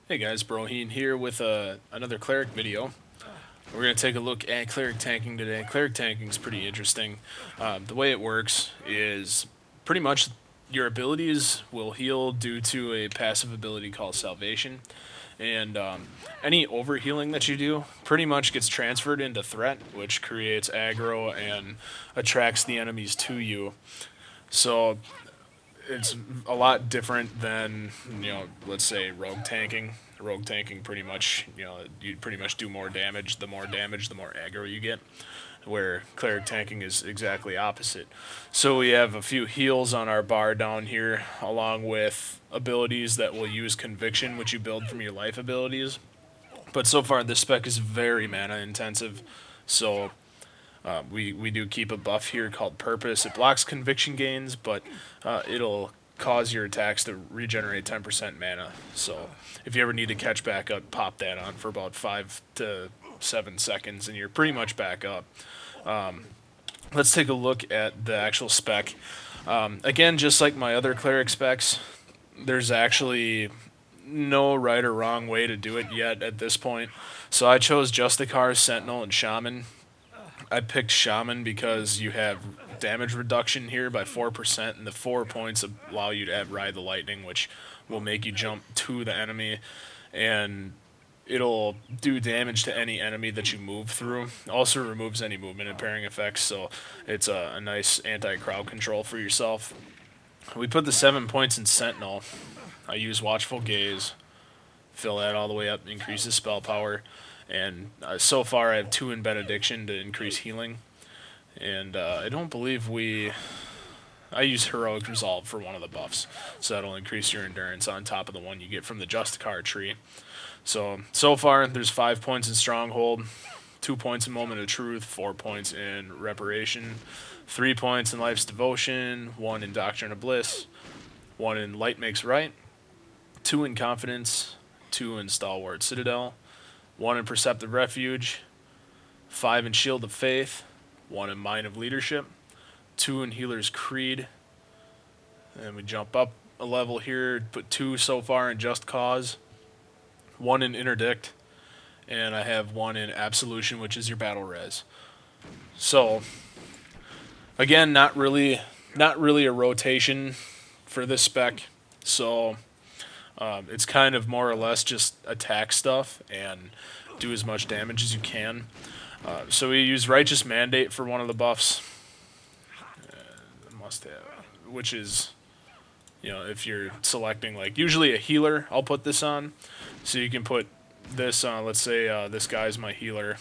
Hey guys, Broheen here with another Cleric video. We're going to take a look at Cleric tanking today. Cleric tanking is pretty interesting. The way it works is pretty much your abilities will heal due to a passive ability called Salvation. And any overhealing that you do pretty much gets transferred into Threat, which creates aggro and attracts the enemies to you. So it's a lot different than, let's say rogue tanking. Rogue tanking pretty much, you pretty much do more damage, the more aggro you get, where Cleric tanking is exactly opposite. So we have a few heals on our bar down here, along with abilities that will use Conviction, which you build from your life abilities. But so far this spec is very mana intensive, so we do keep a buff here called Purpose. It blocks conviction gains, but it'll cause your attacks to regenerate 10% mana. So if you ever need to catch back up, pop that on for about 5 to 7 seconds, and you're pretty much back up. Let's take a look at the actual spec. Again, just like my other Cleric specs, there's actually no right or wrong way to do it yet at this point. So I chose Justicar, Sentinel, and Shaman. I picked Shaman because you have damage reduction here by 4%, and the 4 points allow you to ride the lightning, which will make you jump to the enemy, and it'll do damage to any enemy that you move through. Also removes any movement impairing effects, so it's a nice anti-crowd control for yourself. We put the 7 points in Sentinel. I use Watchful Gaze, fill that all the way up, increases spell power. And so far I have 2 in Benediction to increase healing. And I don't believe I use Heroic Resolve for one of the buffs. So that'll increase your endurance on top of the one you get from the Justicar tree. So far there's 5 points in Stronghold, 2 points in Moment of Truth, 4 points in Reparation, 3 points in Life's Devotion, 1 in Doctrine of Bliss, 1 in Light Makes Right, 2 in Confidence, 2 in Stalwart Citadel, 1 in Precept of Refuge, 5 in Shield of Faith, 1 in Mine of Leadership, 2 in Healer's Creed, and we jump up a level here, put 2 so far in Just Cause, 1 in Interdict, and I have 1 in Absolution, which is your battle res. So, again, not really a rotation for this spec, so it's kind of more or less just attack stuff and do as much damage as you can. So we use Righteous Mandate for one of the buffs. Must have, which is, if you're selecting, like, usually a healer, I'll put this on. So you can put this on, let's say this guy's my healer.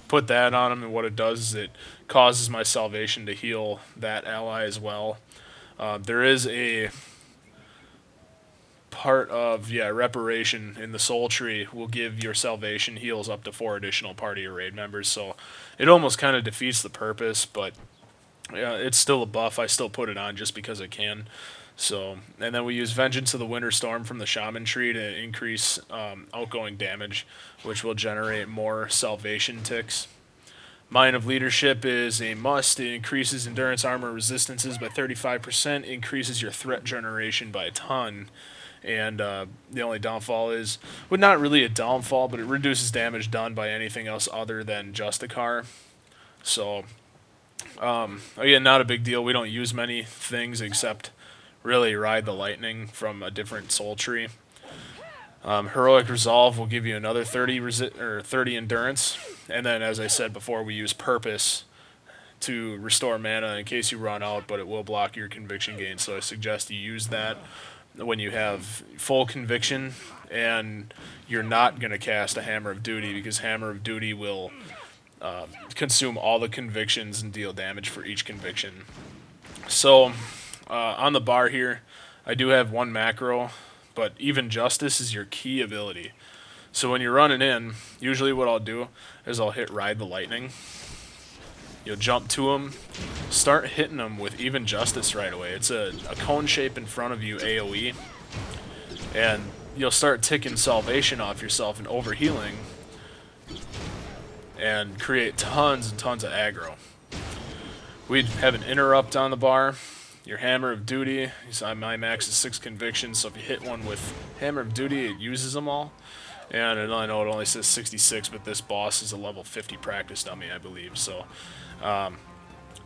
Put that on him, and what it does is it causes my salvation to heal that ally as well. There is a part of reparation in the soul tree will give your salvation heals up to 4 additional party or raid members, so it almost kind of defeats the purpose, but it's still a buff. I still put it on just because I can. So, and then we use Vengeance of the Winter Storm from the Shaman tree to increase outgoing damage, which will generate more salvation ticks. Mine of Leadership is a must. It increases endurance armor resistances by 35%, increases your threat generation by a ton. And the only downfall is, well, not really a downfall, but it reduces damage done by anything else other than Justicar. So, again, not a big deal. We don't use many things except really ride the lightning from a different soul tree. Heroic Resolve will give you another 30 endurance, and then, as I said before, we use Purpose to restore mana in case you run out, but it will block your conviction gain, so I suggest you use that when you have full conviction, and you're not going to cast a Hammer of Duty, because Hammer of Duty will consume all the convictions and deal damage for each conviction. So on the bar here, I do have 1 macro, but even Justice is your key ability. So when you're running in, usually what I'll do is I'll hit Ride the Lightning, You'll jump to them, start hitting them with Even Justice right away. It's a cone shape in front of you AoE, and you'll start ticking Salvation off yourself and overhealing, and create tons and tons of aggro. We'd have an interrupt on the bar, your Hammer of Duty. My max is 6 convictions, so if you hit one with Hammer of Duty, it uses them all. And I know it only says 66, but this boss is a level 50 practice dummy, I believe. So,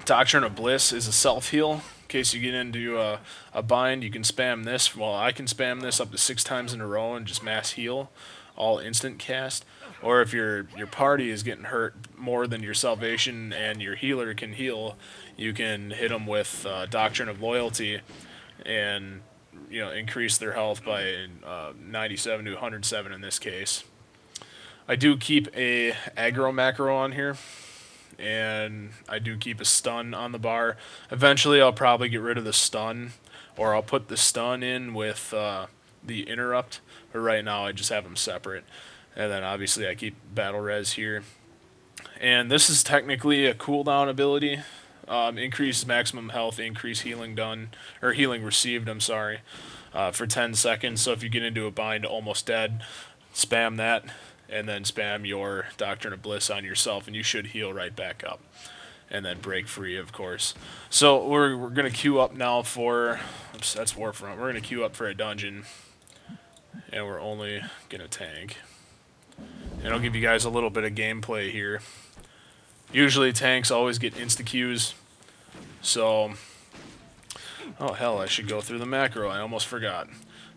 Doctrine of Bliss is a self-heal. In case you get into a bind, you can spam this. Well, I can spam this up to 6 times in a row and just mass heal, all instant cast. Or if your party is getting hurt more than your salvation and your healer can heal, you can hit them with Doctrine of Loyalty and increase their health by 97 to 107 in this case. I do keep a Aggro Macro on here, and I do keep a stun on the bar. Eventually I'll probably get rid of the stun, or I'll put the stun in with the interrupt, but right now I just have them separate. And then obviously I keep Battle Res here. And this is technically a cooldown ability. Increase maximum health, increase healing done, or healing received, I'm sorry, for 10 seconds. So if you get into a bind almost dead, spam that, and then spam your Doctrine of Bliss on yourself, and you should heal right back up. And then break free, of course. So we're going to queue up now for, oops, that's Warfront. We're going to queue up for a dungeon, and we're only going to tank. And I'll give you guys a little bit of gameplay here. Usually tanks always get insta-Qs, so... Oh hell, I should go through the macro, I almost forgot.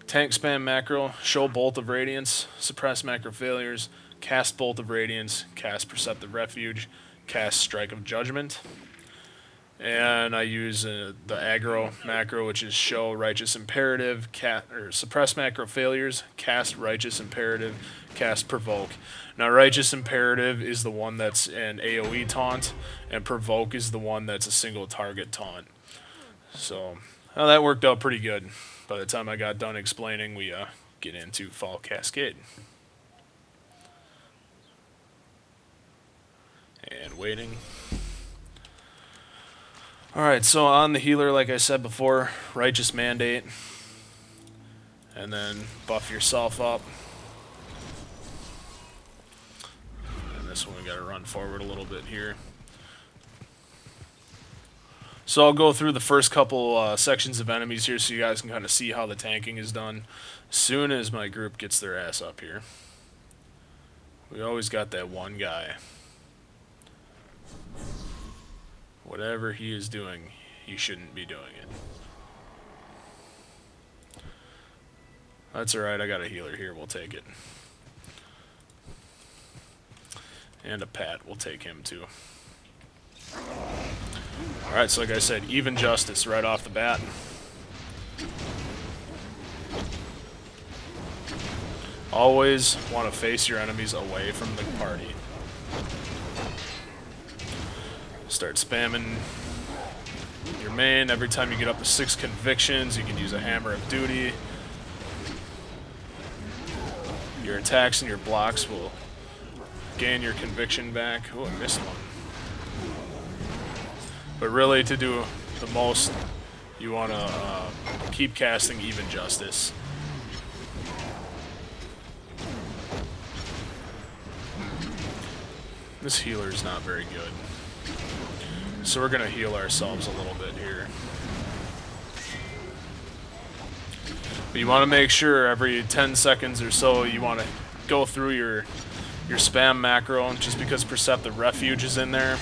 Tank spam macro, show Bolt of Radiance, suppress macro failures, cast Bolt of Radiance, cast Precept of Refuge, cast Strike of Judgment. And I use the Aggro Macro, which is show Righteous Imperative, suppress macro failures, cast Righteous Imperative, cast Provoke. Now Righteous Imperative is the one that's an AoE taunt, and Provoke is the one that's a single target taunt. So that worked out pretty good. By the time I got done explaining, we get into Fall Cascade. And waiting. Alright, so on the healer, like I said before, Righteous Mandate. And then buff yourself up. And this one we gotta run forward a little bit here. So I'll go through the first couple sections of enemies here so you guys can kind of see how the tanking is done as soon as my group gets their ass up here. We always got that one guy. Whatever he is doing, he shouldn't be doing it. That's alright, I got a healer here, we'll take it. And a Pat, we'll take him too. Alright, so like I said, Even Justice right off the bat. Always want to face your enemies away from the party. Start spamming your main. Every time you get up to 6 convictions, you can use a Hammer of Duty. Your attacks and your blocks will gain your conviction back. Oh, I missed one. But really, to do the most, you want to keep casting Even Justice. This healer is not very good. So we're going to heal ourselves a little bit here. But you want to make sure every 10 seconds or so you want to go through your spam macro, just because Precept of Refuge is in there.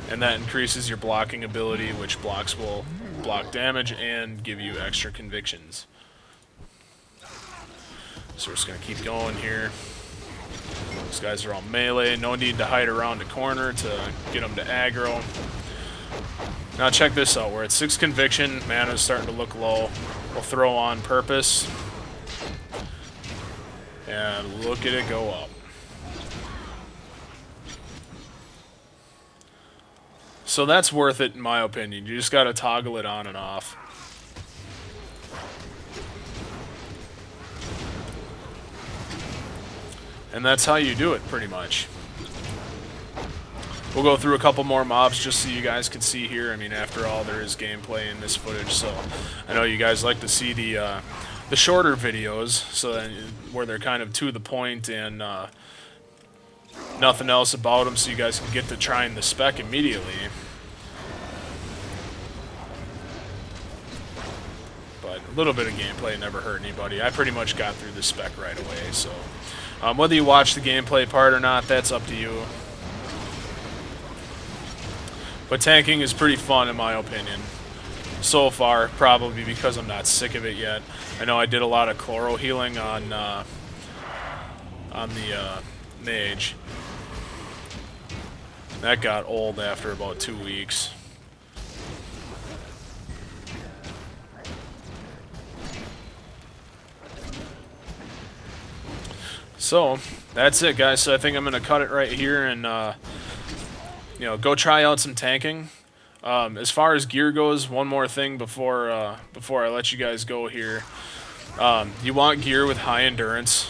And that increases your blocking ability, which blocks will block damage and give you extra convictions. So we're just going to keep going here. These guys are all melee. No need to hide around a corner to get them to aggro. Now check this out. We're at 6 conviction. Mana is starting to look low. We'll throw on Purpose. And look at it go up. So that's worth it in my opinion. You just got to toggle it on and off. And that's how you do it, pretty much. We'll go through a couple more mobs just so you guys can see here. I mean, after all, there is gameplay in this footage, so I know you guys like to see the shorter videos, so that, where they're kind of to the point and nothing else about them, so you guys can get to trying the spec immediately. But a little bit of gameplay never hurt anybody. I pretty much got through the spec right away, so whether you watch the gameplay part or not, that's up to you. But tanking is pretty fun in my opinion. So far, probably because I'm not sick of it yet. I know I did a lot of chloro healing on the mage. That got old after about 2 weeks. So, that's it, guys. So I think I'm going to cut it right here and, you know, go try out some tanking. As far as gear goes, one more thing before I let you guys go here. You want gear with high endurance.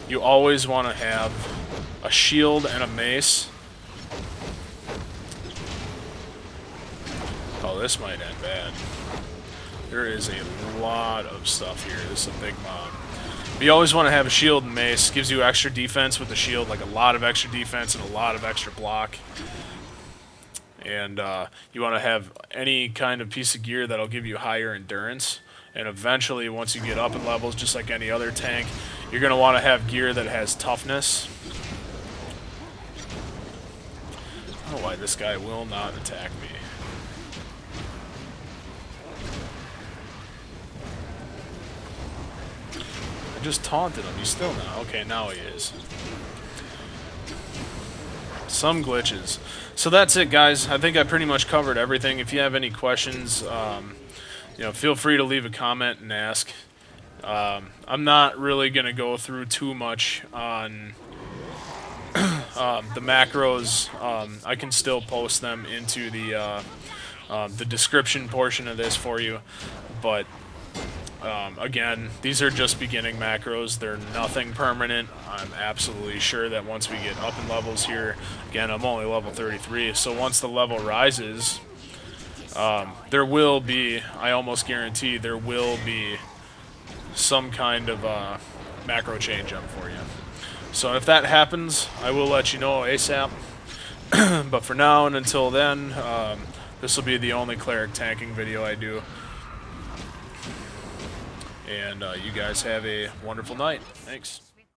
You always want to have a shield and a mace. Oh, this might end bad. There is a lot of stuff here. This is a big mob. But you always want to have a shield and mace. Gives you extra defense with the shield, like a lot of extra defense and a lot of extra block. And you want to have any kind of piece of gear that'll give you higher endurance. And eventually, once you get up in levels, just like any other tank, you're going to want to have gear that has toughness. I don't know why this guy will not attack me. I just taunted him. He's still not. Okay, now he is. Some glitches. So that's it, guys. I think I pretty much covered everything. If you have any questions, you know, feel free to leave a comment and ask. I'm not really going to go through too much on the macros. I can still post them into the description portion of this for you, but again, these are just beginning macros. They're nothing permanent. I'm absolutely sure that once we get up in levels here, again, I'm only level 33, so once the level rises, there will be, I almost guarantee, there will be some kind of macro change up for you. So if that happens, I will let you know ASAP. But for now and until then, this will be the only cleric tanking video I do. And you guys have a wonderful night. Thanks.